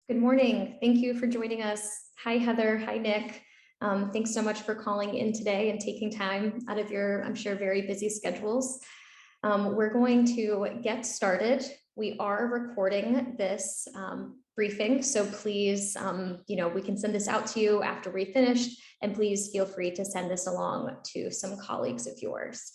Good morning. Thank you for joining us. Hi, Heather. Hi, Nick. Thanks so much for calling in today and taking time out of your, I'm sure, very busy schedules. We're going to get started. We are recording this briefing, so please, we can send this out to you after we finished, and please feel free to send this along to some colleagues of yours.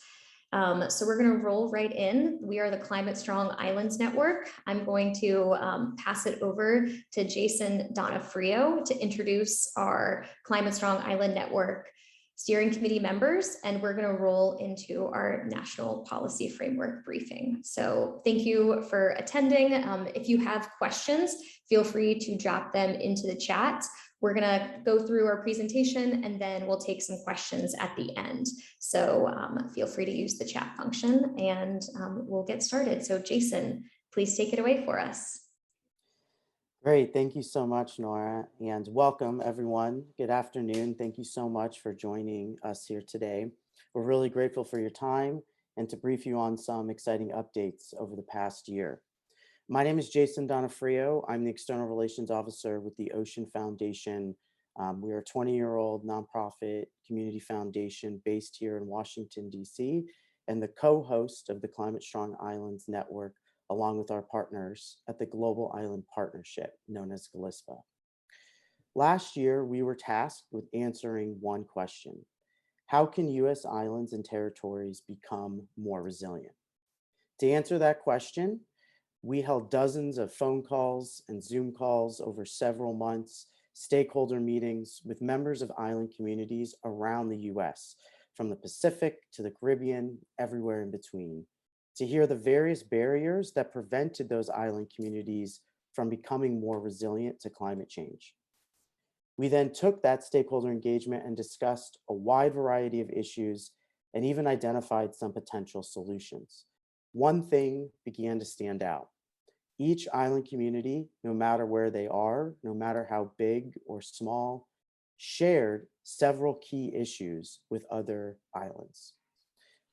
So we're going to roll right in. We are the Climate Strong Islands Network. I'm going to pass it over to Jason Donofrio to introduce our Climate Strong Island Network steering committee members, and we're going to roll into our national policy framework briefing. So thank you for attending. If you have questions, feel free to drop them into the chat. We're going to go through our presentation and then we'll take some questions at the end. So feel free to use the chat function and we'll get started. So Jason, please take it away for us. Great. Thank you so much, Nora, and welcome everyone. Good afternoon. Thank you so much for joining us here today. We're really grateful for your time and to brief you on some exciting updates over the past year. My name is Jason Donofrio. I'm the External Relations Officer with the Ocean Foundation. We are a 20-year-old nonprofit community foundation based here in Washington, D.C., and the co-host of the Climate Strong Islands Network, along with our partners at the Global Island Partnership, known as GLISPA. Last year, we were tasked with answering one question: how can U.S. islands and territories become more resilient? To answer that question, we held dozens of phone calls and Zoom calls over several months, stakeholder meetings with members of island communities around the U.S., from the Pacific to the Caribbean, everywhere in between, to hear the various barriers that prevented those island communities from becoming more resilient to climate change. We then took that stakeholder engagement and discussed a wide variety of issues and even identified some potential solutions. One thing began to stand out. Each island community, no matter where they are, no matter how big or small, shared several key issues with other islands.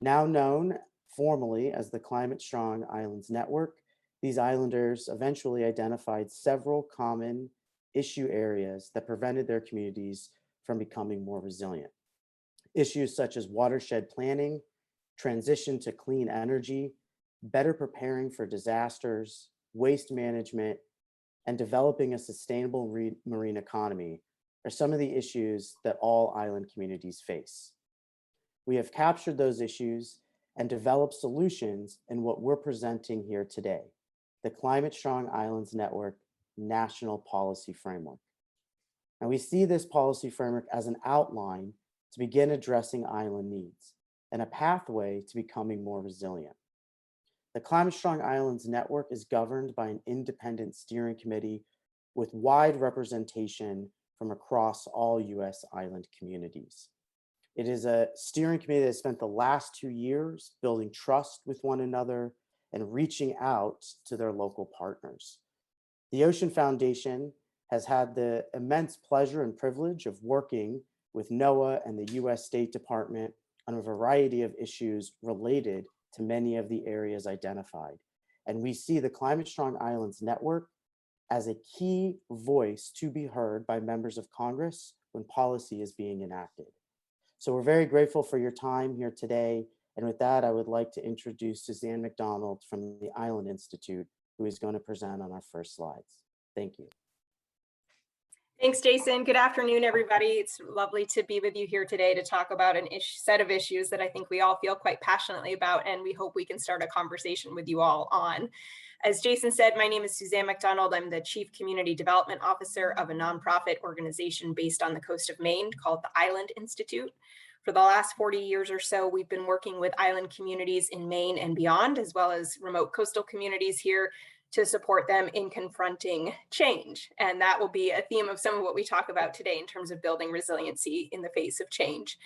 Now known formally as the Climate Strong Islands Network, these islanders eventually identified several common issue areas that prevented their communities from becoming more resilient. Issues such as watershed planning, transition to clean energy, better preparing for disasters, waste management, and developing a sustainable marine economy are some of the issues that all island communities face. We have captured those issues and develop solutions in what we're presenting here today, the Climate Strong Islands Network National Policy Framework. And we see this policy framework as an outline to begin addressing island needs and a pathway to becoming more resilient. The Climate Strong Islands Network is governed by an independent steering committee with wide representation from across all U.S. island communities. It is a steering committee that has spent the last 2 years building trust with one another and reaching out to their local partners. The Ocean Foundation has had the immense pleasure and privilege of working with NOAA and the U.S. State Department on a variety of issues related to many of the areas identified. And we see the Climate Strong Islands Network as a key voice to be heard by members of Congress when policy is being enacted. So we're very grateful for your time here today. And with that, I would like to introduce Suzanne McDonald from the Island Institute, who is going to present on our first slides. Thank you. Thanks, Jason. Good afternoon, everybody. It's lovely to be with you here today to talk about an set of issues that I think we all feel quite passionately about, and we hope we can start a conversation with you all on. As Jason said, my name is Suzanne McDonald. I'm the Chief Community Development Officer of a nonprofit organization based on the coast of Maine called the Island Institute. For the last 40 years or so, we've been working with island communities in Maine and beyond, as well as remote coastal communities here, to support them in confronting change. And that will be a theme of some of what we talk about today in terms of building resiliency in the face of change.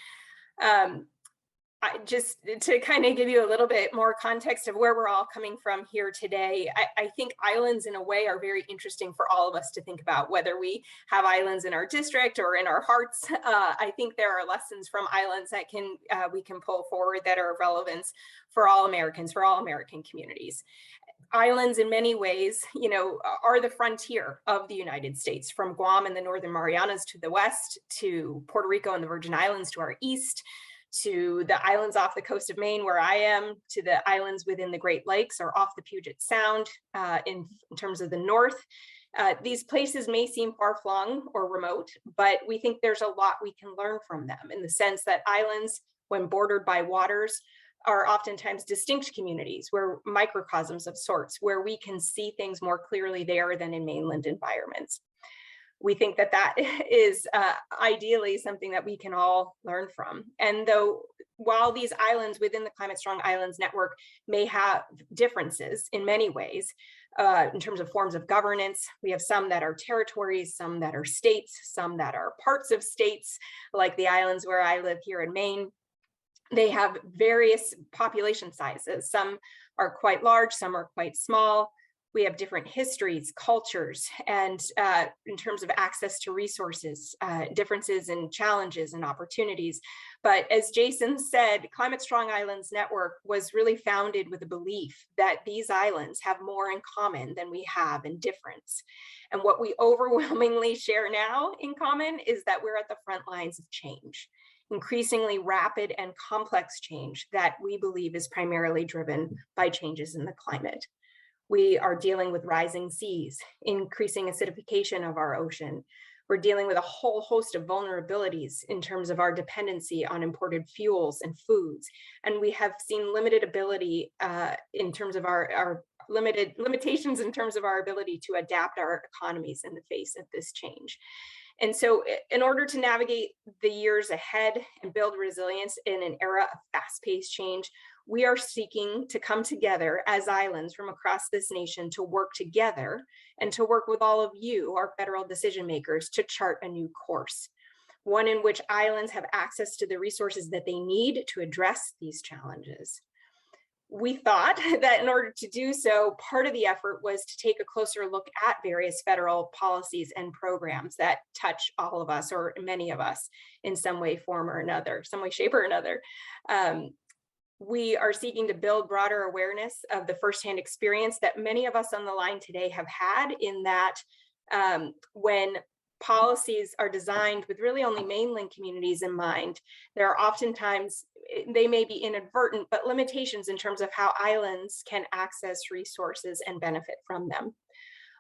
Just to kind of give you a little bit more context of where we're all coming from here today, I think islands in a way are very interesting for all of us to think about, whether we have islands in our district or in our hearts. I think there are lessons from islands that we can pull forward that are of relevance for all Americans, for all American communities. Islands in many ways, are the frontier of the United States, from Guam and the Northern Marianas to the west, to Puerto Rico and the Virgin Islands to our east, to the islands off the coast of Maine where I am, to the islands within the Great Lakes or off the Puget Sound in terms of the north. These places may seem far-flung or remote, but we think there's a lot we can learn from them, in the sense that islands, when bordered by waters, are oftentimes distinct communities, where microcosms of sorts, where we can see things more clearly there than in mainland environments. We think that that is ideally something that we can all learn from. And while these islands within the Climate Strong Islands Network may have differences in many ways, in terms of forms of governance, we have some that are territories, some that are states, some that are parts of states, like the islands where I live here in Maine. They have various population sizes. Some are quite large, some are quite small. We have different histories, cultures, and in terms of access to resources, differences in challenges and opportunities. But as Jason said, Climate Strong Islands Network was really founded with a belief that these islands have more in common than we have in difference. And what we overwhelmingly share now in common is that we're at the front lines of change. Increasingly rapid and complex change that we believe is primarily driven by changes in the climate. We are dealing with rising seas, increasing acidification of our ocean. We're dealing with a whole host of vulnerabilities in terms of our dependency on imported fuels and foods. And we have seen limited ability in terms of our limitations in terms of our ability to adapt our economies in the face of this change. And so in order to navigate the years ahead and build resilience in an era of fast-paced change, we are seeking to come together as islands from across this nation to work together and to work with all of you, our federal decision makers, to chart a new course, one in which islands have access to the resources that they need to address these challenges. We thought that in order to do so, part of the effort was to take a closer look at various federal policies and programs that touch all of us, or many of us, in some way, form or another, some way, shape or another. We are seeking to build broader awareness of the firsthand experience that many of us on the line today have had, in that when policies are designed with really only mainland communities in mind, there are oftentimes, they may be inadvertent, but limitations in terms of how islands can access resources and benefit from them.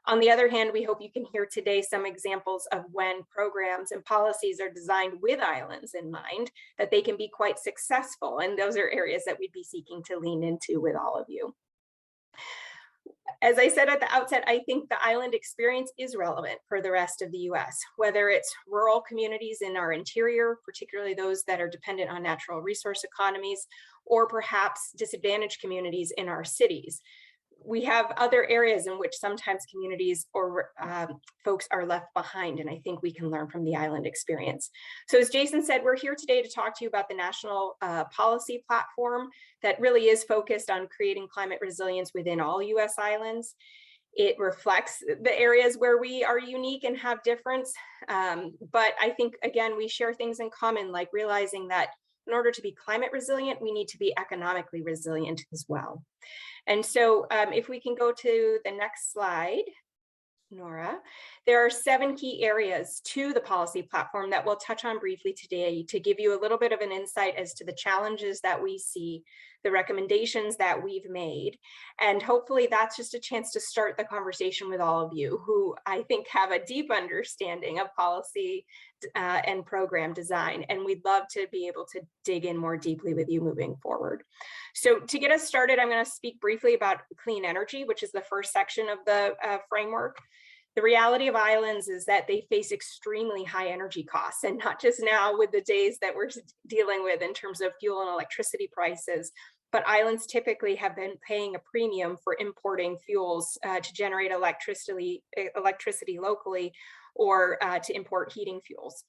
On the other hand, we hope you can hear today some examples of when programs and policies are designed with islands in mind, that they can be quite successful. And those are areas that we'd be seeking to lean into with all of you. As I said at the outset, I think the island experience is relevant for the rest of the US, whether it's rural communities in our interior, particularly those that are dependent on natural resource economies, or perhaps disadvantaged communities in our cities. We have other areas in which sometimes communities or folks are left behind, and I think we can learn from the island experience. So as Jason said, we're here today to talk to you about the national policy platform that really is focused on creating climate resilience within all US islands. It reflects the areas where we are unique and have difference, but I think, again, we share things in common, like realizing that in order to be climate resilient, we need to be economically resilient as well. And so if we can go to the next slide, Nora, there are 7 key areas to the policy platform that we'll touch on briefly today to give you a little bit of an insight as to the challenges that we see, the recommendations that we've made. And hopefully that's just a chance to start the conversation with all of you who I think have a deep understanding of policy and program design. And we'd love to be able to dig in more deeply with you moving forward. So to get us started, I'm going to speak briefly about clean energy, which is the first section of the framework. The reality of islands is that they face extremely high energy costs, and not just now with the days that we're dealing with in terms of fuel and electricity prices, but islands typically have been paying a premium for importing fuels to generate electricity locally, or to import heating fuels.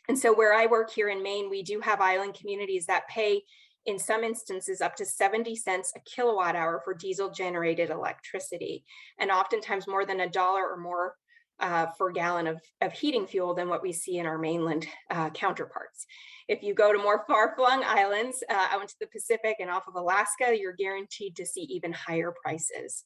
And so where I work here in Maine, we do have island communities that pay, in some instances, up to 70 cents a kilowatt hour for diesel generated electricity, and oftentimes more than $1 or more per gallon of heating fuel than what we see in our mainland counterparts. If you go to more far-flung islands out into the Pacific and off of Alaska, you're guaranteed to see even higher prices.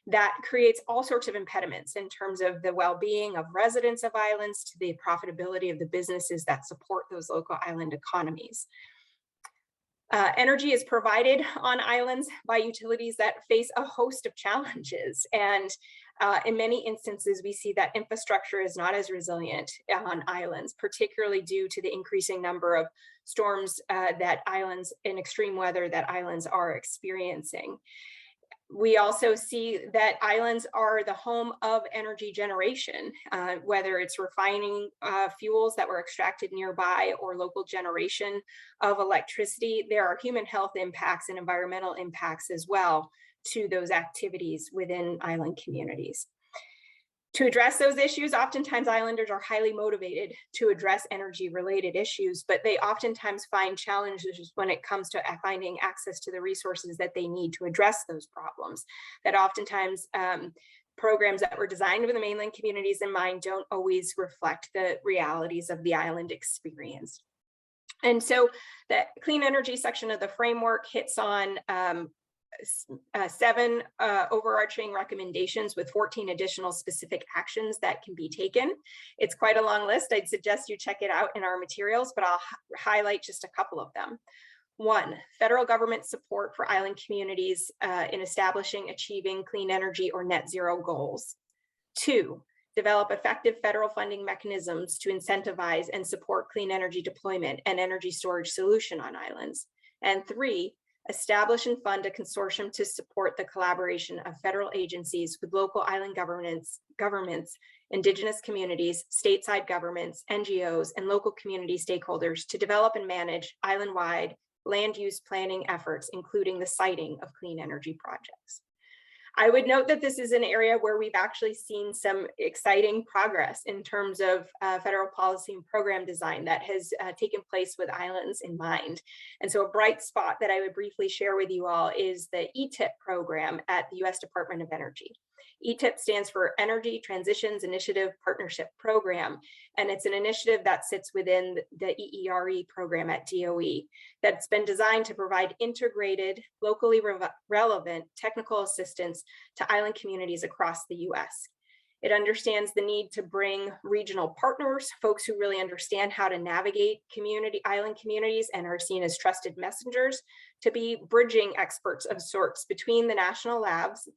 That creates all sorts of impediments in terms of the well-being of residents of islands to the profitability of the businesses that support those local island economies. Energy is provided on islands by utilities that face a host of challenges. And in many instances, we see that infrastructure is not as resilient on islands, particularly due to the increasing number of storms that islands in extreme weather that islands are experiencing. We also see that islands are the home of energy generation, whether it's refining fuels that were extracted nearby or local generation of electricity. There are human health impacts and environmental impacts as well to those activities within island communities. To address those issues, oftentimes islanders are highly motivated to address energy-related issues, but they oftentimes find challenges when it comes to finding access to the resources that they need to address those problems. That oftentimes programs that were designed with the mainland communities in mind don't always reflect the realities of the island experience. And so the clean energy section of the framework hits on 7 overarching recommendations with 14 additional specific actions that can be taken. It's quite a long list. I'd suggest you check it out in our materials, but I'll highlight just a couple of them. 1, federal government support for island communities in establishing, achieving clean energy or net zero goals. 2, develop effective federal funding mechanisms to incentivize and support clean energy deployment and energy storage solution on islands. And 3, establish and fund a consortium to support the collaboration of federal agencies with local island governments, indigenous communities, stateside governments, NGOs, and local community stakeholders to develop and manage island-wide land use planning efforts, including the siting of clean energy projects. I would note that this is an area where we've actually seen some exciting progress in terms of federal policy and program design that has taken place with islands in mind. And so a bright spot that I would briefly share with you all is the ETIP program at the US Department of Energy. ETIP stands for Energy Transitions Initiative Partnership Program, and it's an initiative that sits within the EERE program at DOE that's been designed to provide integrated, locally relevant technical assistance to island communities across the US. It understands the need to bring regional partners, folks who really understand how to navigate island communities and are seen as trusted messengers, to be bridging experts of sorts between the national labs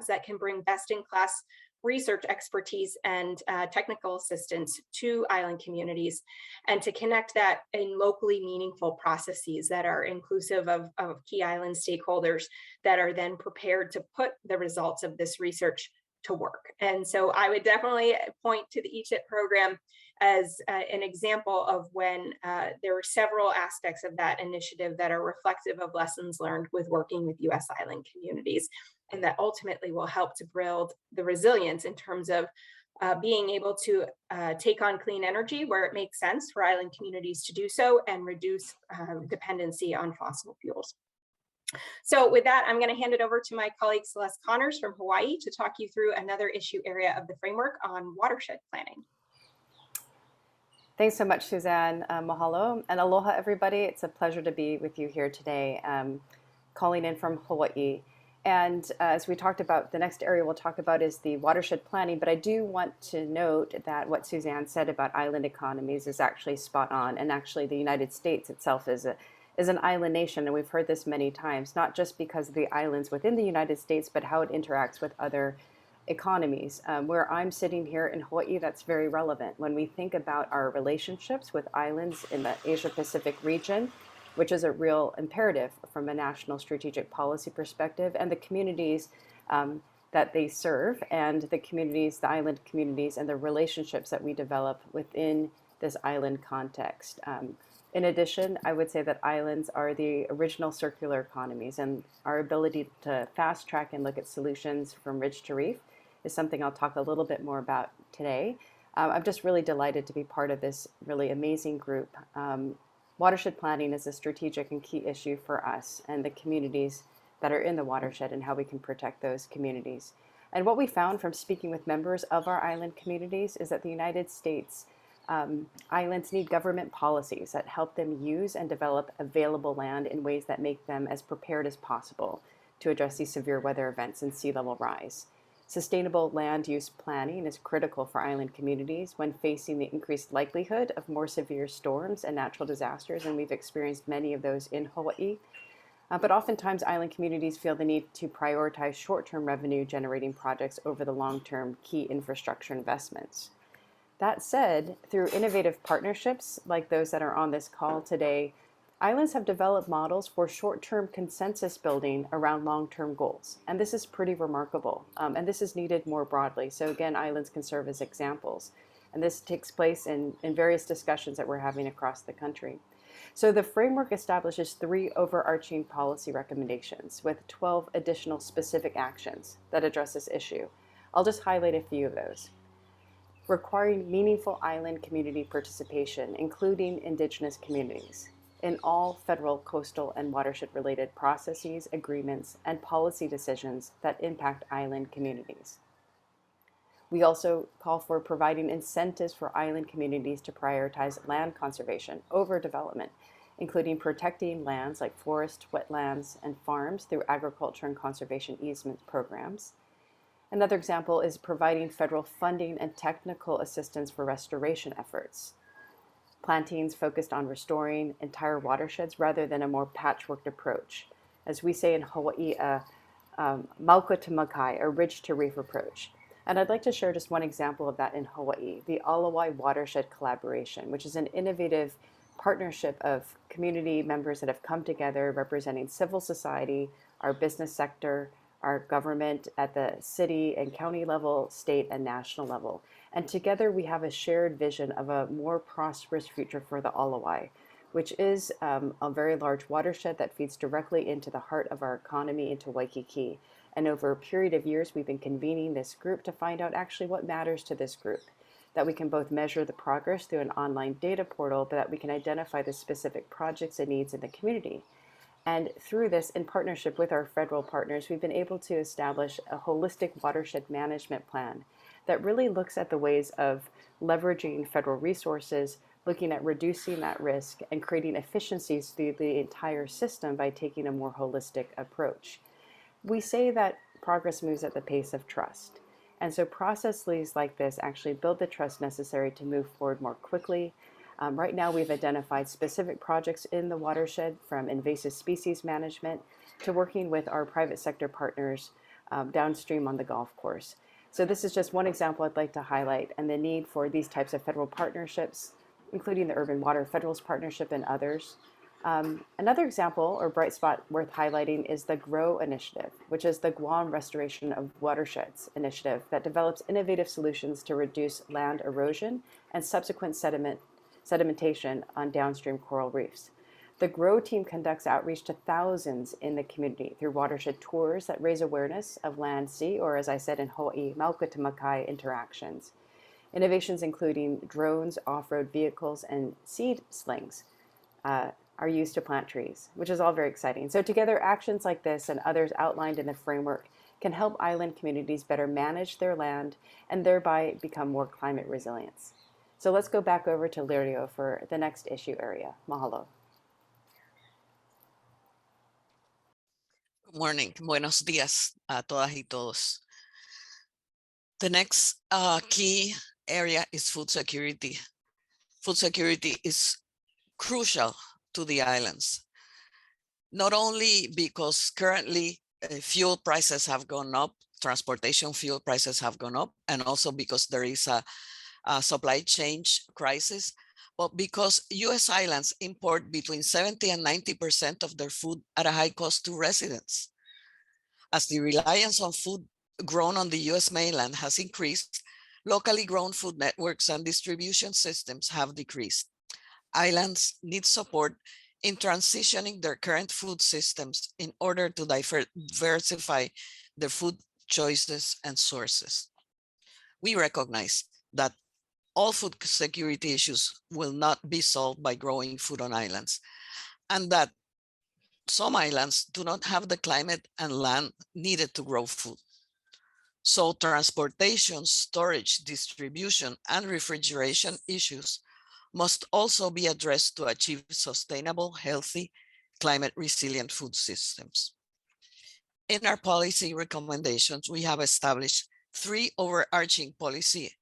that can bring best-in-class research expertise and technical assistance to island communities, and to connect that in locally meaningful processes that are inclusive of key island stakeholders that are then prepared to put the results of this research to work. And so I would definitely point to the ETIP program as an example of when there were several aspects of that initiative that are reflective of lessons learned with working with US island communities, and that ultimately will help to build the resilience in terms of being able to take on clean energy where it makes sense for island communities to do so and reduce dependency on fossil fuels. So with that, I'm going to hand it over to my colleague Celeste Connors from Hawaii to talk you through another issue area of the framework on watershed planning. Thanks so much, Suzanne. Mahalo and aloha, everybody. It's a pleasure to be with you here today, calling in from Hawaii. And as we talked about, the next area we'll talk about is the watershed planning, but I do want to note that what Suzanne said about island economies is actually spot on. And actually the United States itself is an island nation, and we've heard this many times, not just because of the islands within the United States, but how it interacts with other economies. Where I'm sitting here in Hawaii, that's very relevant. When we think about our relationships with islands in the Asia-Pacific region, which is a real imperative from a national strategic policy perspective, and the communities that they serve, and the communities, the island communities, and the relationships that we develop within this island context. In addition, I would say that islands are the original circular economies, and our ability to fast track and look at solutions from ridge to reef is something I'll talk a little bit more about today. I'm just really delighted to be part of this really amazing group. Watershed planning is a strategic and key issue for us and the communities that are in the watershed, and how we can protect those communities. And what we found from speaking with members of our island communities is that the United States islands need government policies that help them use and develop available land in ways that make them as prepared as possible to address these severe weather events and sea level rise. Sustainable land use planning is critical for island communities when facing the increased likelihood of more severe storms and natural disasters, and we've experienced many of those in Hawaii. But oftentimes island communities feel the need to prioritize short-term revenue generating projects over the long-term key infrastructure investments. That said, through innovative partnerships like those that are on this call today, islands have developed models for short-term consensus building around long-term goals. And this is pretty remarkable. And this is needed more broadly. So again, islands can serve as examples. And this takes place in various discussions that we're having across the country. So the framework establishes 3 overarching policy recommendations with 12 additional specific actions that address this issue. I'll just highlight a few of those. Requiring meaningful island community participation, including indigenous communities, in all federal, coastal, and watershed-related processes, agreements, and policy decisions that impact island communities. We also call for providing incentives for island communities to prioritize land conservation over development, including protecting lands like forest, wetlands, and farms through agriculture and conservation easement programs. Another example is providing federal funding and technical assistance for restoration efforts. Plantings focused on restoring entire watersheds rather than a more patchworked approach. As we say in Hawaii, mauka to makai, a ridge to reef approach. And I'd like to share just one example of that in Hawaii, the Alawai Watershed Collaboration, which is an innovative partnership of community members that have come together representing civil society, our business sector, our government at the city and county level, state and national level. And together we have a shared vision of a more prosperous future for the Alawai, which is a very large watershed that feeds directly into the heart of our economy, into Waikiki. And over a period of years, we've been convening this group to find out actually what matters to this group, that we can both measure the progress through an online data portal, but that we can identify the specific projects and needs in the community. And through this, in partnership with our federal partners, we've been able to establish a holistic watershed management plan that really looks at the ways of leveraging federal resources, looking at reducing that risk and creating efficiencies through the entire system by taking a more holistic approach. We say that progress moves at the pace of trust. And so processes like this actually build the trust necessary to move forward more quickly. Right now, we've identified specific projects in the watershed, from invasive species management to working with our private sector partners downstream on the golf course. So this is just one example I'd like to highlight, and the need for these types of federal partnerships, including the Urban Water Federals Partnership and others. Another example or bright spot worth highlighting is the GROW initiative, which is the Guam Restoration of Watersheds initiative that develops innovative solutions to reduce land erosion and subsequent sedimentation on downstream coral reefs. The GROW team conducts outreach to thousands in the community through watershed tours that raise awareness of land-sea, or as I said in Hawaii, mauka to makai interactions. Innovations including drones, off-road vehicles, and seed slings are used to plant trees, which is all very exciting. So together, actions like this and others outlined in the framework can help island communities better manage their land and thereby become more climate resilient. So let's go back over to Lirio for the next issue area. Mahalo. Good morning. Buenos días a todas y todos. The next key area is food security. Food security is crucial to the islands, not only because currently fuel prices have gone up, transportation fuel prices have gone up, and also because there is a supply chain crisis, but because US islands import between 70 and 90% of their food at a high cost to residents. As the reliance on food grown on the US mainland has increased, locally grown food networks and distribution systems have decreased. Islands need support in transitioning their current food systems in order to diversify their food choices and sources. We recognize that all food security issues will not be solved by growing food on islands, and that some islands do not have the climate and land needed to grow food. So transportation, storage, distribution, and refrigeration issues must also be addressed to achieve sustainable, healthy, climate resilient food systems. In our policy recommendations, we have established 3 overarching policy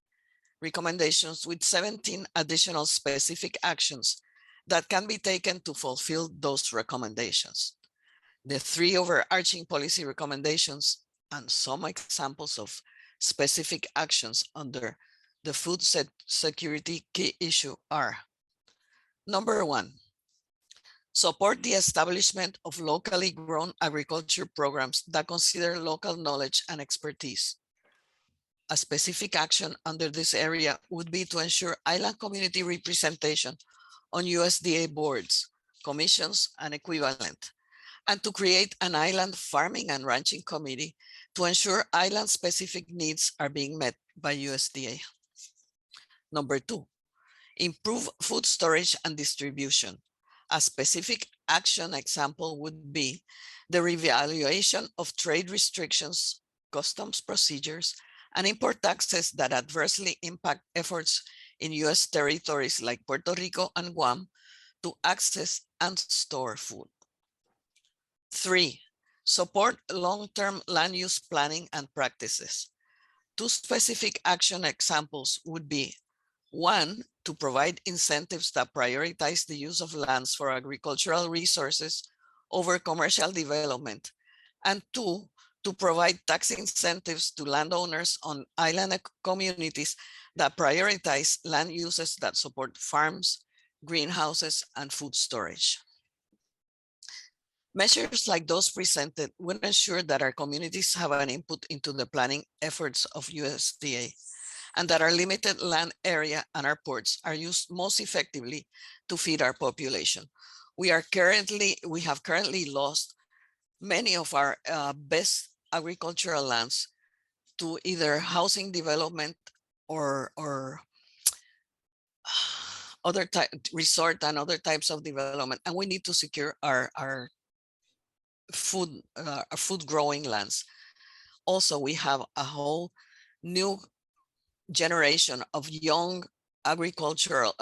recommendations with 17 additional specific actions that can be taken to fulfill those recommendations. The 3 overarching policy recommendations and some examples of specific actions under the food security key issue are: number 1, support the establishment of locally grown agriculture programs that consider local knowledge and expertise. A specific action under this area would be to ensure island community representation on USDA boards, commissions, and equivalent, and to create an island farming and ranching committee to ensure island-specific needs are being met by USDA. Number 2, improve food storage and distribution. A specific action example would be the reevaluation of trade restrictions, customs procedures, and import taxes that adversely impact efforts in US territories like Puerto Rico and Guam to access and store food. 3, support long-term land use planning and practices. 2 specific action examples would be: 1, to provide incentives that prioritize the use of lands for agricultural resources over commercial development, and 2, to provide tax incentives to landowners on island communities that prioritize land uses that support farms, greenhouses, and food storage. Measures like those presented will ensure that our communities have an input into the planning efforts of USDA, and that our limited land area and our ports are used most effectively to feed our population. We have currently lost many of our best agricultural lands to either housing development or other resort and other types of development, and we need to secure our food growing lands. Also, we have a whole new generation of young agricultural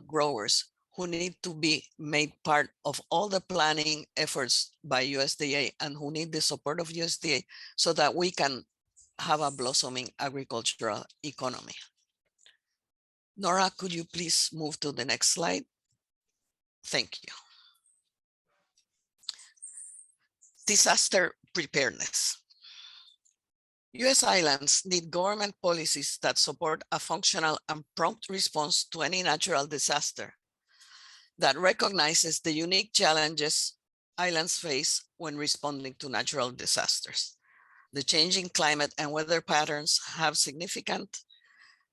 growers who need to be made part of all the planning efforts by USDA and who need the support of USDA so that we can have a blossoming agricultural economy. Nora, could you please move to the next slide? Thank you. Disaster preparedness. US islands need government policies that support a functional and prompt response to any natural disaster, that recognizes the unique challenges islands face when responding to natural disasters. The changing climate and weather patterns have significant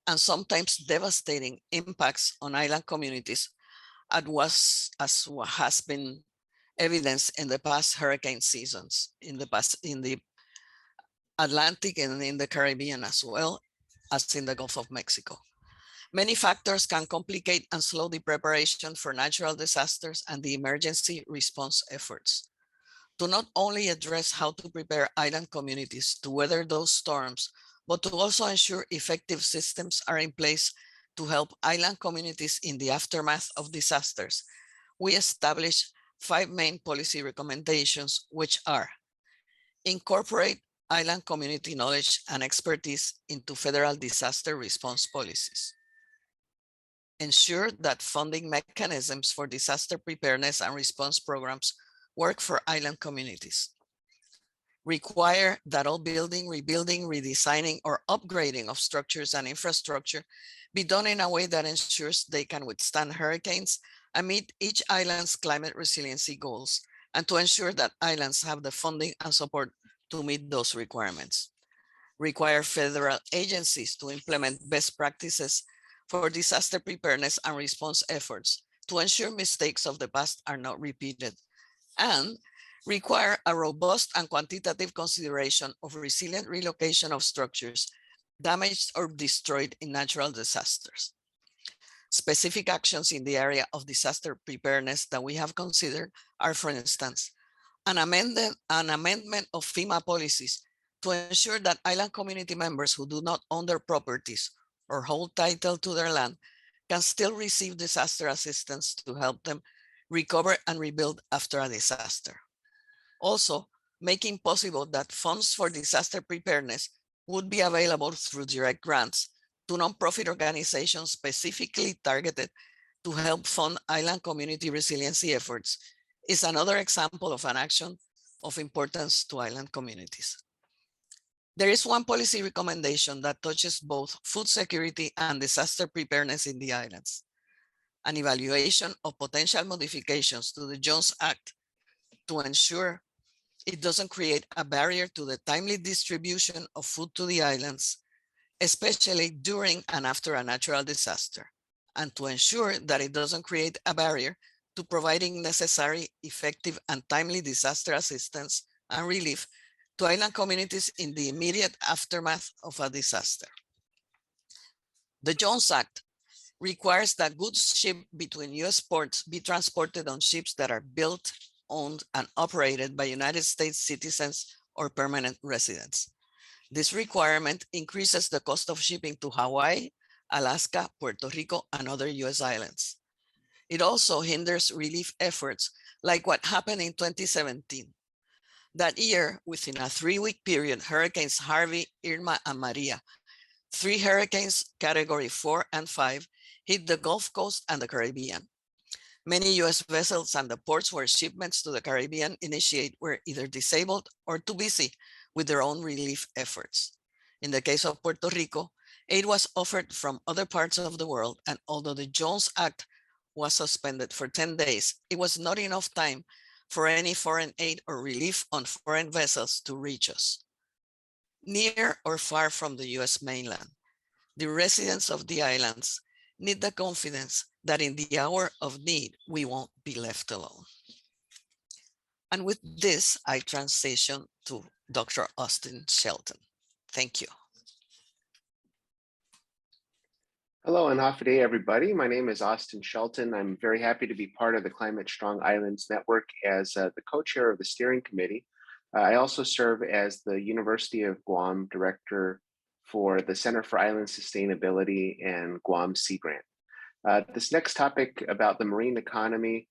and sometimes devastating impacts on island communities, as has been evidenced in the past hurricane seasons, in the Atlantic and in the Caribbean, as well as in the Gulf of Mexico. Many factors can complicate and slow the preparation for natural disasters and the emergency response efforts. To not only address how to prepare island communities to weather those storms, but to also ensure effective systems are in place to help island communities in the aftermath of disasters, we established 5 main policy recommendations, which are: incorporate island community knowledge and expertise into federal disaster response policies. Ensure that funding mechanisms for disaster preparedness and response programs work for island communities. Require that all building, rebuilding, redesigning, or upgrading of structures and infrastructure be done in a way that ensures they can withstand hurricanes and meet each island's climate resiliency goals, and to ensure that islands have the funding and support to meet those requirements. Require federal agencies to implement best practices for disaster preparedness and response efforts to ensure mistakes of the past are not repeated, and require a robust and quantitative consideration of resilient relocation of structures damaged or destroyed in natural disasters. Specific actions in the area of disaster preparedness that we have considered are, for instance, an amendment of FEMA policies to ensure that island community members who do not own their properties or hold title to their land can still receive disaster assistance to help them recover and rebuild after a disaster. Also, making possible that funds for disaster preparedness would be available through direct grants to nonprofit organizations specifically targeted to help fund island community resiliency efforts is another example of an action of importance to island communities. There is one policy recommendation that touches both food security and disaster preparedness in the islands: an evaluation of potential modifications to the Jones Act to ensure it doesn't create a barrier to the timely distribution of food to the islands, especially during and after a natural disaster, and to ensure that it doesn't create a barrier to providing necessary, effective, and timely disaster assistance and relief to island communities in the immediate aftermath of a disaster. The Jones Act requires that goods shipped between U.S. ports be transported on ships that are built, owned, and operated by United States citizens or permanent residents. This requirement increases the cost of shipping to Hawaii, Alaska, Puerto Rico, and other U.S. islands. It also hinders relief efforts like what happened in 2017. That year, within a 3-week period, Hurricanes Harvey, Irma, and Maria, 3 hurricanes category 4 and 5, hit the Gulf Coast and the Caribbean. Many U.S. vessels and the ports where shipments to the Caribbean initiate were either disabled or too busy with their own relief efforts. In the case of Puerto Rico, aid was offered from other parts of the world, and although the Jones Act was suspended for 10 days, it was not enough time for any foreign aid or relief on foreign vessels to reach us. Near or far from the U.S. mainland, the residents of the islands need the confidence that in the hour of need, we won't be left alone. And with this, I transition to Dr. Austin Shelton. Thank you. Hello and hafa day, everybody. My name is Austin Shelton. I'm very happy to be part of the Climate Strong Islands Network as the co-chair of the steering committee. I also serve as the University of Guam director for the Center for Island Sustainability and Guam Sea Grant. This next topic about the marine economy,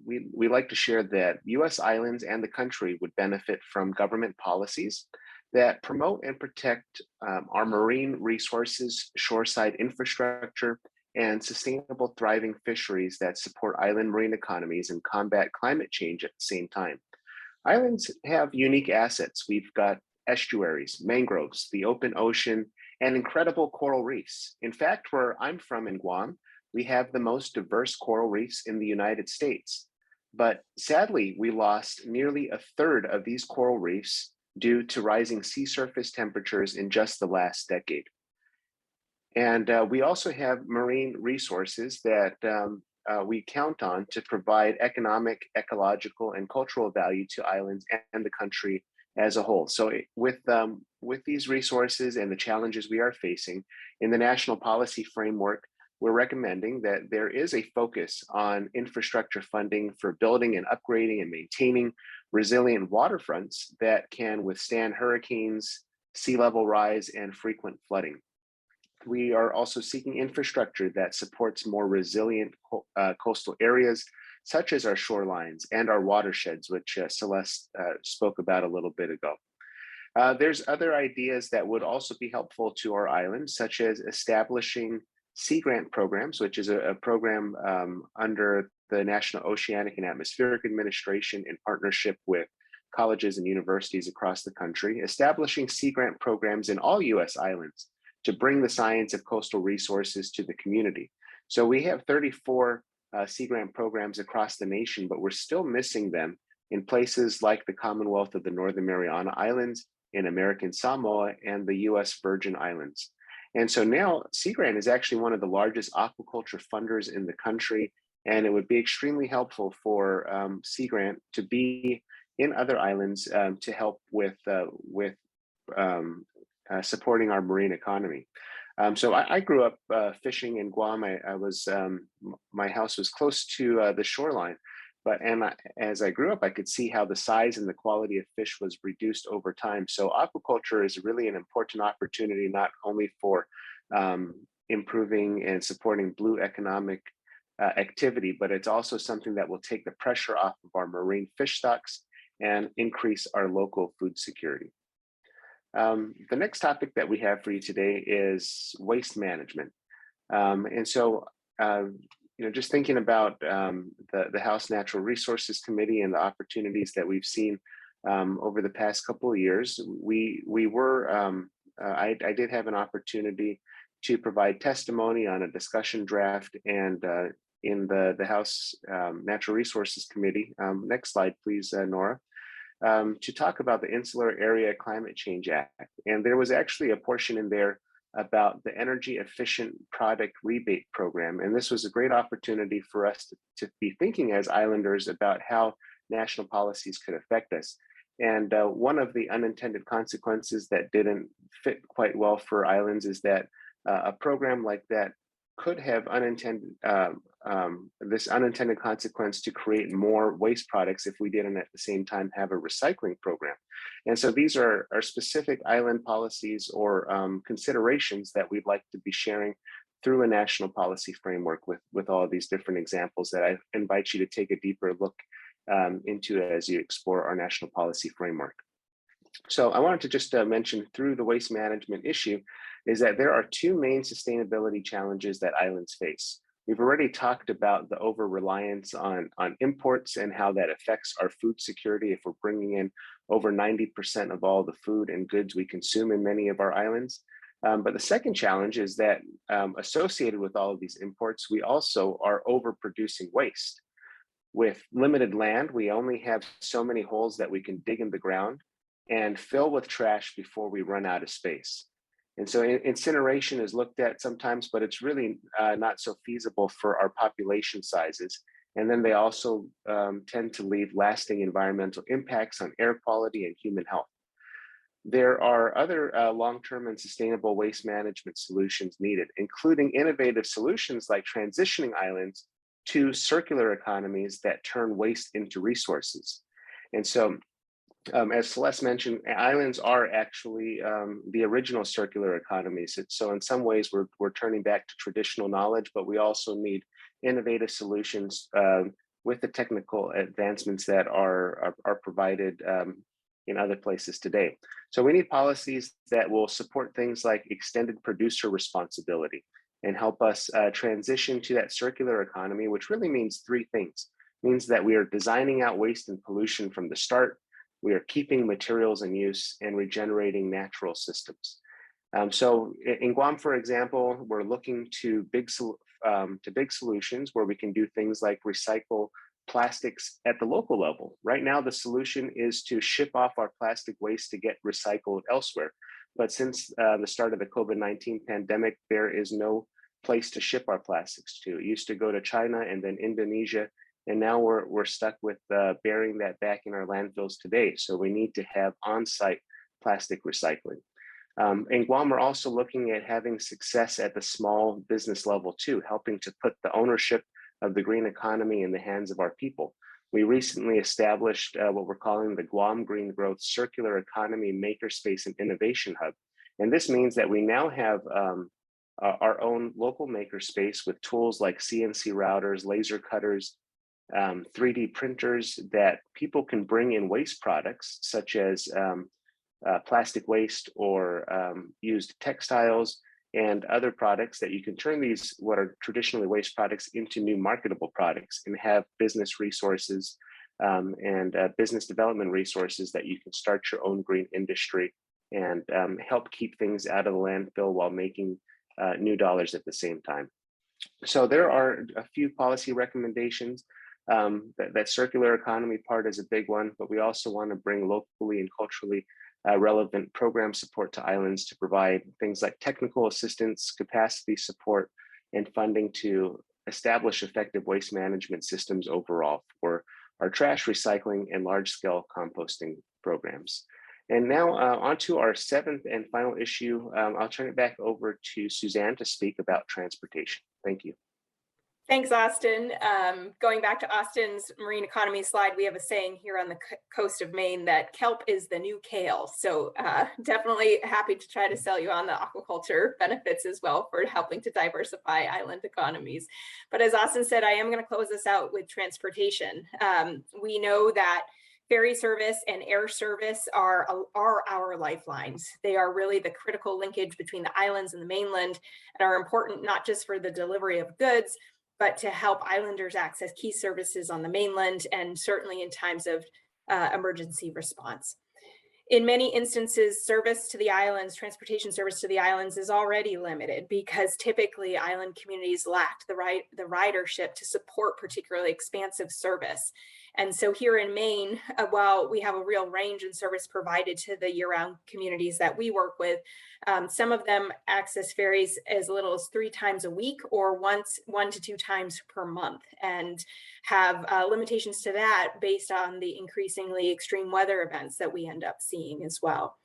we like to share that U.S. islands and the country would benefit from government policies that promote and protect our marine resources, shoreside infrastructure, and sustainable thriving fisheries that support island marine economies and combat climate change at the same time. Islands have unique assets. We've got estuaries, mangroves, the open ocean, and incredible coral reefs. In fact, where I'm from in Guam, we have the most diverse coral reefs in the United States. But sadly, we lost nearly a third of these coral reefs due to rising sea surface temperatures in just the last decade. And we also have marine resources that we count on to provide economic, ecological, and cultural value to islands and the country as a whole. So with these resources and the challenges we are facing in the national policy framework, we're recommending that there is a focus on infrastructure funding for building and upgrading and maintaining resilient waterfronts that can withstand hurricanes, sea level rise, and frequent flooding. We are also seeking infrastructure that supports more resilient coastal areas, such as our shorelines and our watersheds, which Celeste spoke about a little bit ago. There's other ideas that would also be helpful to our islands, such as establishing sea grant programs, which is a program under the National Oceanic and Atmospheric Administration in partnership with colleges and universities across the country, establishing sea grant programs in all U.S. islands to bring the science of coastal resources to the community. So we have 34 sea grant programs across the nation, but we're still missing them in places like the Commonwealth of the Northern Mariana Islands, in American Samoa, and the U.S. Virgin Islands. And so now Sea Grant is actually one of the largest aquaculture funders in the country, and it would be extremely helpful for Sea Grant to be in other islands to help with supporting our marine economy. So I grew up fishing in Guam. My house was close to the shoreline, as I grew up, I could see how the size and the quality of fish was reduced over time. So aquaculture is really an important opportunity, not only for improving and supporting blue economic activity, but it's also something that will take the pressure off of our marine fish stocks and increase our local food security. The next topic that we have for you today is waste management. And so, just thinking about the House Natural Resources Committee and the opportunities that we've seen over the past couple of years, I did have an opportunity to provide testimony on a discussion draft and in the House Natural Resources Committee. Next slide, please, Nora. To talk about the Insular Area Climate Change Act. And there was actually a portion in there about the energy efficient product rebate program. And this was a great opportunity for us to be thinking as islanders about how national policies could affect us. And one of the unintended consequences that didn't fit quite well for islands is that a program like that could have this unintended consequence to create more waste products if we didn't at the same time have a recycling program. And so these are specific island policies or considerations that we'd like to be sharing through a national policy framework with all of these different examples that I invite you to take a deeper look into as you explore our national policy framework. So I wanted to just mention through the waste management issue is that there are two main sustainability challenges that islands face. We've already talked about the over-reliance on imports and how that affects our food security if we're bringing in over 90% of all the food and goods we consume in many of our islands. But the second challenge is that associated with all of these imports, we also are overproducing waste. With limited land, we only have so many holes that we can dig in the ground and fill with trash before we run out of space. And so incineration is looked at sometimes, but it's really not so feasible for our population sizes. And then they also tend to leave lasting environmental impacts on air quality and human health. There are other long-term and sustainable waste management solutions needed, including innovative solutions like transitioning islands to circular economies that turn waste into resources. And so as Celeste mentioned, islands are actually the original circular economies. So in some ways, we're turning back to traditional knowledge, but we also need innovative solutions with the technical advancements that are provided in other places today. So we need policies that will support things like extended producer responsibility and help us transition to that circular economy, which really means three things. It means that we are designing out waste and pollution from the start. We are keeping materials in use and regenerating natural systems. So in Guam, for example, we're looking to big solutions where we can do things like recycle plastics at the local level. Right now, the solution is to ship off our plastic waste to get recycled elsewhere. But since the start of the COVID-19 pandemic, there is no place to ship our plastics to. It used to go to China and then Indonesia. And now we're stuck with burying that back in our landfills today. So we need to have on-site plastic recycling. In Guam, we're also looking at having success at the small business level too, helping to put the ownership of the green economy in the hands of our people. We recently established what we're calling the Guam Green Growth Circular Economy Makerspace and Innovation Hub. And this means that we now have our own local makerspace with tools like CNC routers, laser cutters, 3D printers that people can bring in waste products such as plastic waste or used textiles and other products that you can turn these what are traditionally waste products into new marketable products and have business resources and business development resources that you can start your own green industry and help keep things out of the landfill while making new dollars at the same time. So there are a few policy recommendations. That circular economy part is a big one, but we also want to bring locally and culturally relevant program support to islands to provide things like technical assistance, capacity support, and funding to establish effective waste management systems overall for our trash recycling and large-scale composting programs. And now on to our seventh and final issue. I'll turn it back over to Suzanne to speak about transportation. Thank you. Thanks, Austin. Going back to Austin's marine economy slide, we have a saying here on the coast of Maine that kelp is the new kale. So definitely happy to try to sell you on the aquaculture benefits as well for helping to diversify island economies. But as Austin said, I am going to close this out with transportation. We know that ferry service and air service are our lifelines. They are really the critical linkage between the islands and the mainland and are important not just for the delivery of goods, but to help islanders access key services on the mainland and certainly in times of emergency response. In many instances, service to the islands, transportation service to the islands is already limited because typically island communities lack the ridership to support particularly expansive service. And so here in Maine, while we have a real range in service provided to the year-round communities that we work with, some of them access ferries as little as 3 times a week or 1 to 2 times per month, and have limitations to that based on the increasingly extreme weather events that we end up seeing as well.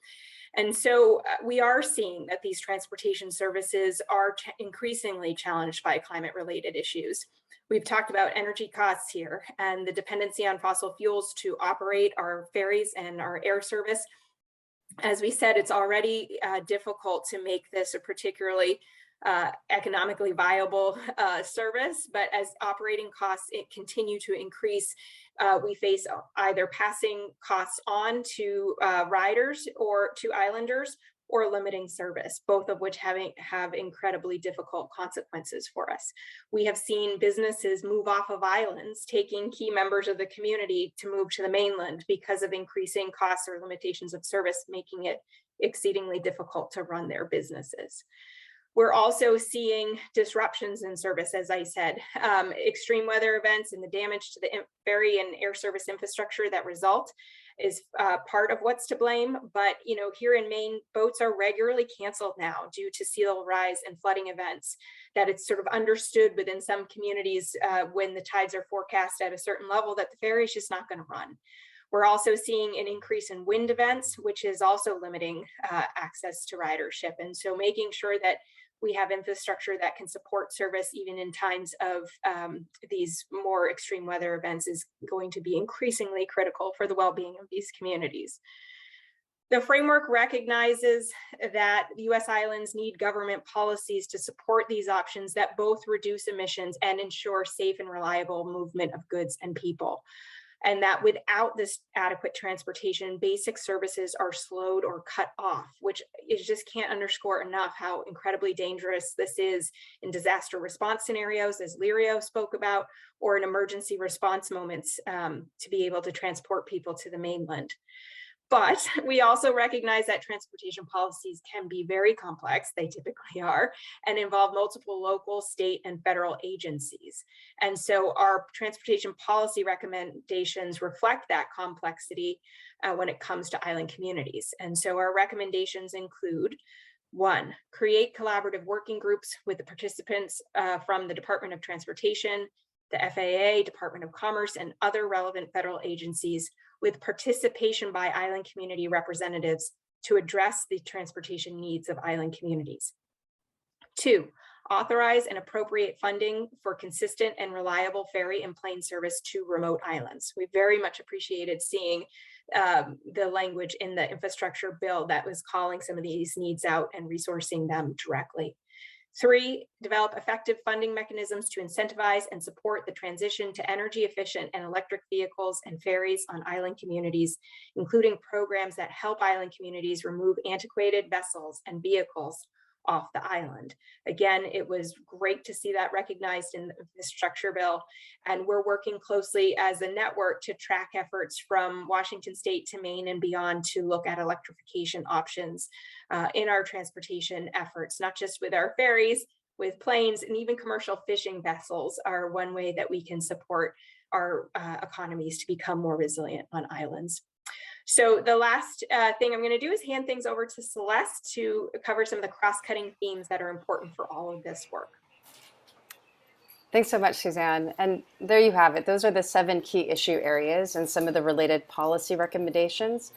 And so we are seeing that these transportation services are increasingly challenged by climate-related issues. We've talked about energy costs here and the dependency on fossil fuels to operate our ferries and our air service. As we said, it's already difficult to make this a particularly economically viable service, but as operating costs continue to increase, we face either passing costs on to riders or to islanders, or limiting service, both of which have incredibly difficult consequences for us. We have seen businesses move off of islands, taking key members of the community to move to the mainland because of increasing costs or limitations of service, making it exceedingly difficult to run their businesses. We're also seeing disruptions in service, as I said, extreme weather events and the damage to the ferry and air service infrastructure that result is part of what's to blame. But here in Maine, boats are regularly canceled now due to sea level rise and flooding events, that it's sort of understood within some communities when the tides are forecast at a certain level that the ferry is just not going to run. We're also seeing an increase in wind events, which is also limiting access to ridership. And so making sure that we have infrastructure that can support service even in times of these more extreme weather events is going to be increasingly critical for the well-being of these communities. The framework recognizes that the U.S. islands need government policies to support these options that both reduce emissions and ensure safe and reliable movement of goods and people. And that without this adequate transportation, basic services are slowed or cut off, which is just can't underscore enough how incredibly dangerous this is in disaster response scenarios, as Lirio spoke about, or in emergency response moments to be able to transport people to the mainland. But we also recognize that transportation policies can be very complex, they typically are, and involve multiple local, state, and federal agencies. And so our transportation policy recommendations reflect that complexity when it comes to island communities. And so our recommendations include: 1, create collaborative working groups with the participants from the Department of Transportation, the FAA, Department of Commerce, and other relevant federal agencies, with participation by island community representatives to address the transportation needs of island communities. 2, authorize and appropriate funding for consistent and reliable ferry and plane service to remote islands. We very much appreciated seeing the language in the infrastructure bill that was calling some of these needs out and resourcing them directly. 3, develop effective funding mechanisms to incentivize and support the transition to energy efficient and electric vehicles and ferries on island communities, including programs that help island communities remove antiquated vessels and vehicles off the island. Again, it was great to see that recognized in the structure bill, and we're working closely as a network to track efforts from Washington State to Maine and beyond to look at electrification options in our transportation efforts, not just with our ferries, with planes, and even commercial fishing vessels are one way that we can support our economies to become more resilient on islands. So the last thing I'm going to do is hand things over to Celeste to cover some of the cross-cutting themes that are important for all of this work. Thanks so much, Suzanne. And there you have it. Those are the 7 key issue areas and some of the related policy recommendations.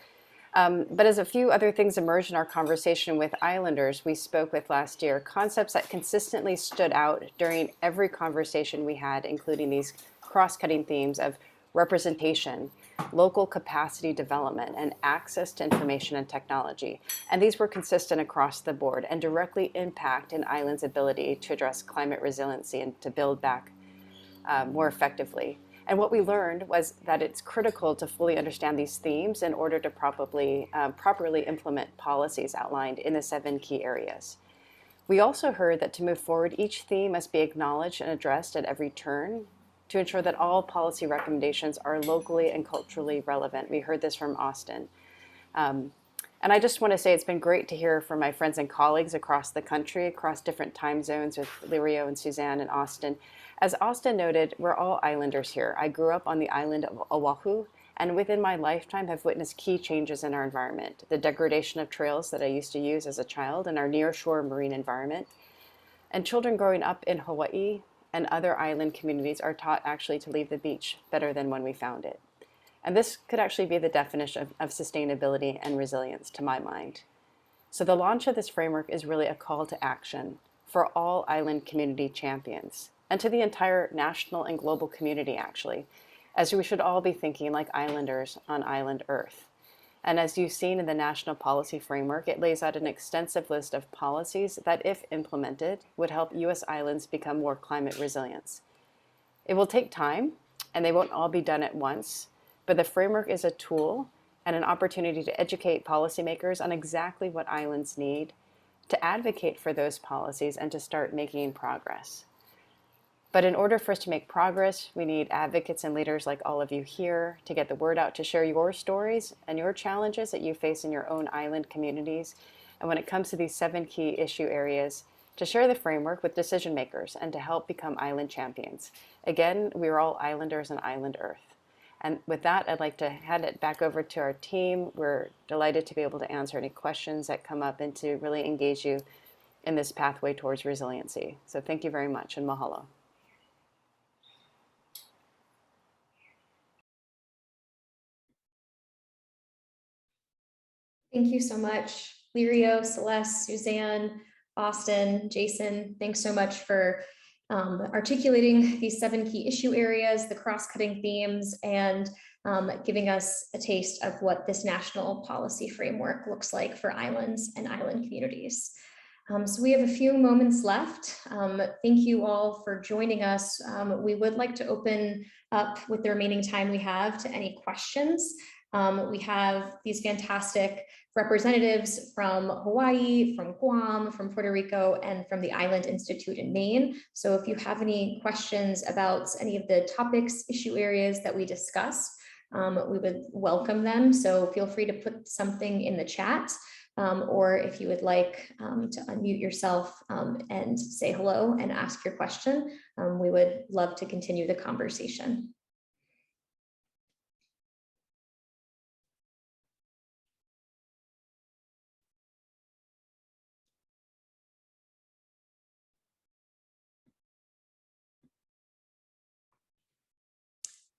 But as a few other things emerged in our conversation with islanders we spoke with last year, concepts that consistently stood out during every conversation we had, including these cross-cutting themes of representation, local capacity development, and access to information and technology. And these were consistent across the board and directly impact an island's ability to address climate resiliency and to build back more effectively. And what we learned was that it's critical to fully understand these themes in order to properly implement policies outlined in the 7 key areas. We also heard that to move forward, each theme must be acknowledged and addressed at every turn to ensure that all policy recommendations are locally and culturally relevant. We heard this from Austin. And I just want to say it's been great to hear from my friends and colleagues across the country, across different time zones with Lirio and Suzanne and Austin. As Austin noted, we're all islanders here. I grew up on the island of Oahu, and within my lifetime have witnessed key changes in our environment. The degradation of trails that I used to use as a child in our nearshore marine environment. And children growing up in Hawaii and other island communities are taught actually to leave the beach better than when we found it. And this could actually be the definition of sustainability and resilience to my mind. So the launch of this framework is really a call to action for all island community champions and to the entire national and global community actually, as we should all be thinking like islanders on island Earth. And as you've seen in the national policy framework, it lays out an extensive list of policies that, if implemented, would help U.S. islands become more climate resilient. It will take time, and they won't all be done at once, but the framework is a tool and an opportunity to educate policymakers on exactly what islands need, to advocate for those policies, and to start making progress. But in order for us to make progress, we need advocates and leaders like all of you here to get the word out, to share your stories and your challenges that you face in your own island communities. And when it comes to these 7 key issue areas, to share the framework with decision makers and to help become island champions. Again, we're all islanders on island Earth. And with that, I'd like to hand it back over to our team. We're delighted to be able to answer any questions that come up and to really engage you in this pathway towards resiliency. So thank you very much, and mahalo. Thank you so much, Lirio, Celeste, Suzanne, Austin, Jason. Thanks so much for articulating these 7 key issue areas, the cross-cutting themes, and giving us a taste of what this national policy framework looks like for islands and island communities. So we have a few moments left. Thank you all for joining us. We would like to open up with the remaining time we have to any questions. We have these fantastic representatives from Hawaii, from Guam, from Puerto Rico, and from the Island Institute in Maine. So if you have any questions about any of the topics, issue areas that we discussed, we would welcome them. So feel free to put something in the chat, or if you would like to unmute yourself and say hello and ask your question, we would love to continue the conversation.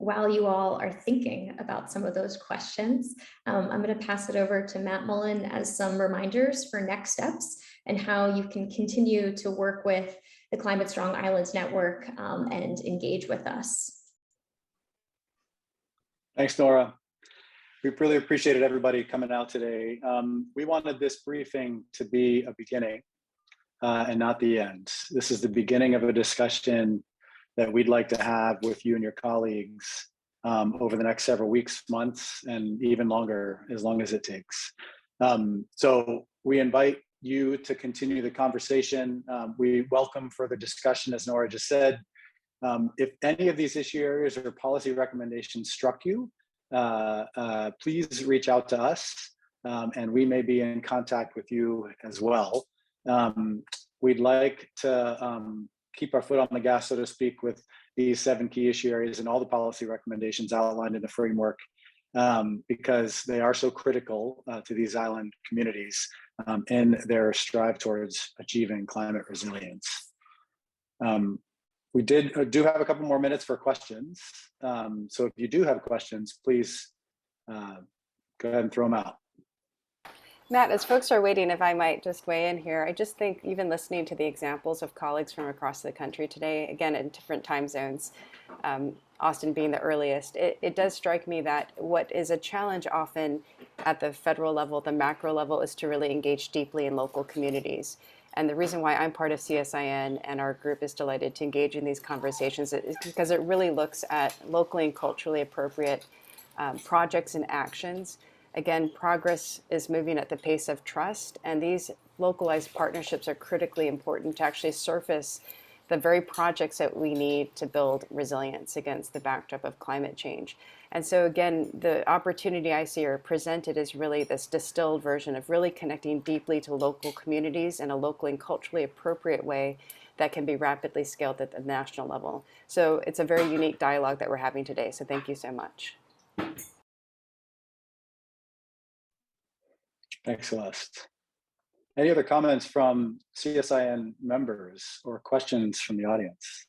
While you all are thinking about some of those questions, I'm going to pass it over to Matt Mullen as some reminders for next steps and how you can continue to work with the Climate Strong Islands Network and engage with us. Thanks, Nora. We really appreciated everybody coming out today. We wanted this briefing to be a beginning and not the end. This is the beginning of a discussion that we'd like to have with you and your colleagues over the next several weeks, months, and even longer, as long as it takes. So we invite you to continue the conversation. We welcome further discussion, as Nora just said. If any of these issue areas or policy recommendations struck you, please reach out to us, and we may be in contact with you as well. We'd like to keep our foot on the gas, so to speak, with these 7 key issue areas and all the policy recommendations outlined in the framework, because they are so critical to these island communities in their strive towards achieving climate resilience. We do have a couple more minutes for questions. So if you do have questions, please go ahead and throw them out. Matt, as folks are waiting, if I might just weigh in here, I just think even listening to the examples of colleagues from across the country today, again, in different time zones, Austin being the earliest, it does strike me that what is a challenge often at the federal level, the macro level, is to really engage deeply in local communities. And the reason why I'm part of CSIN and our group is delighted to engage in these conversations is because it really looks at locally and culturally appropriate projects and actions. Again, progress is moving at the pace of trust, and these localized partnerships are critically important to actually surface the very projects that we need to build resilience against the backdrop of climate change. And so again, the opportunity I see are presented is really this distilled version of really connecting deeply to local communities in a locally and culturally appropriate way that can be rapidly scaled at the national level. So it's a very unique dialogue that we're having today. So thank you so much. Thanks, Celeste. Any other comments from CSIN members or questions from the audience?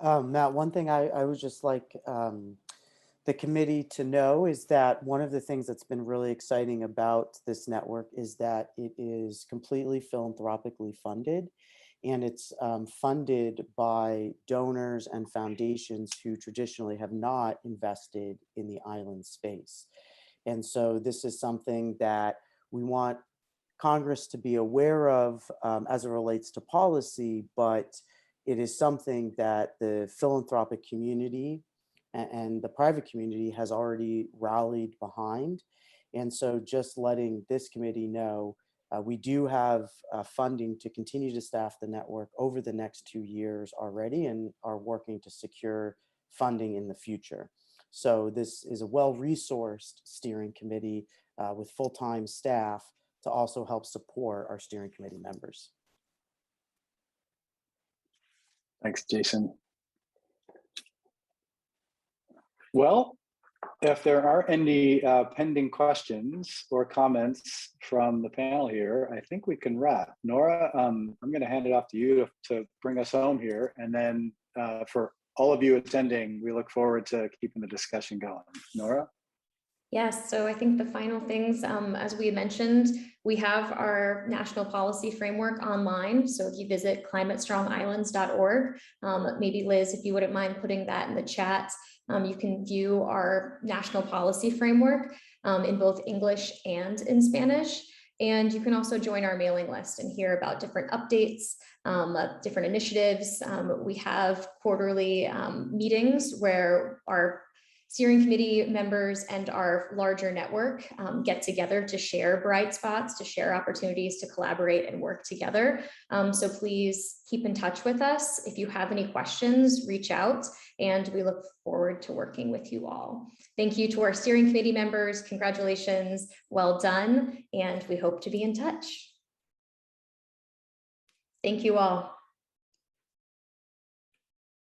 Matt, one thing I would just like the committee to know is that one of the things that's been really exciting about this network is that it is completely philanthropically funded, and it's funded by donors and foundations who traditionally have not invested in the island space. And so this is something that we want Congress to be aware of as it relates to policy, but it is something that the philanthropic community and the private community has already rallied behind. And so just letting this committee know, we do have funding to continue to staff the network over the next 2 years already, and are working to secure funding in the future. So this is a well-resourced steering committee with full-time staff to also help support our steering committee members. Thanks, Jason. Well, if there aren't any pending questions or comments from the panel here, I think we can wrap. Nora, I'm going to hand it off to you to bring us home here. And then for all of you attending, we look forward to keeping the discussion going. Nora? Yes, so I think the final things, as we mentioned, we have our national policy framework online. So if you visit climatestrongislands.org, maybe Liz, if you wouldn't mind putting that in the chat, you can view our national policy framework in both English and in Spanish. And you can also join our mailing list and hear about different updates, different initiatives. We have quarterly meetings where our steering committee members and our larger network get together to share bright spots, to share opportunities to collaborate and work together. So please keep in touch with us. If you have any questions, reach out, and we look forward to working with you all. Thank you to our steering committee members. Congratulations, well done, and we hope to be in touch. Thank you all.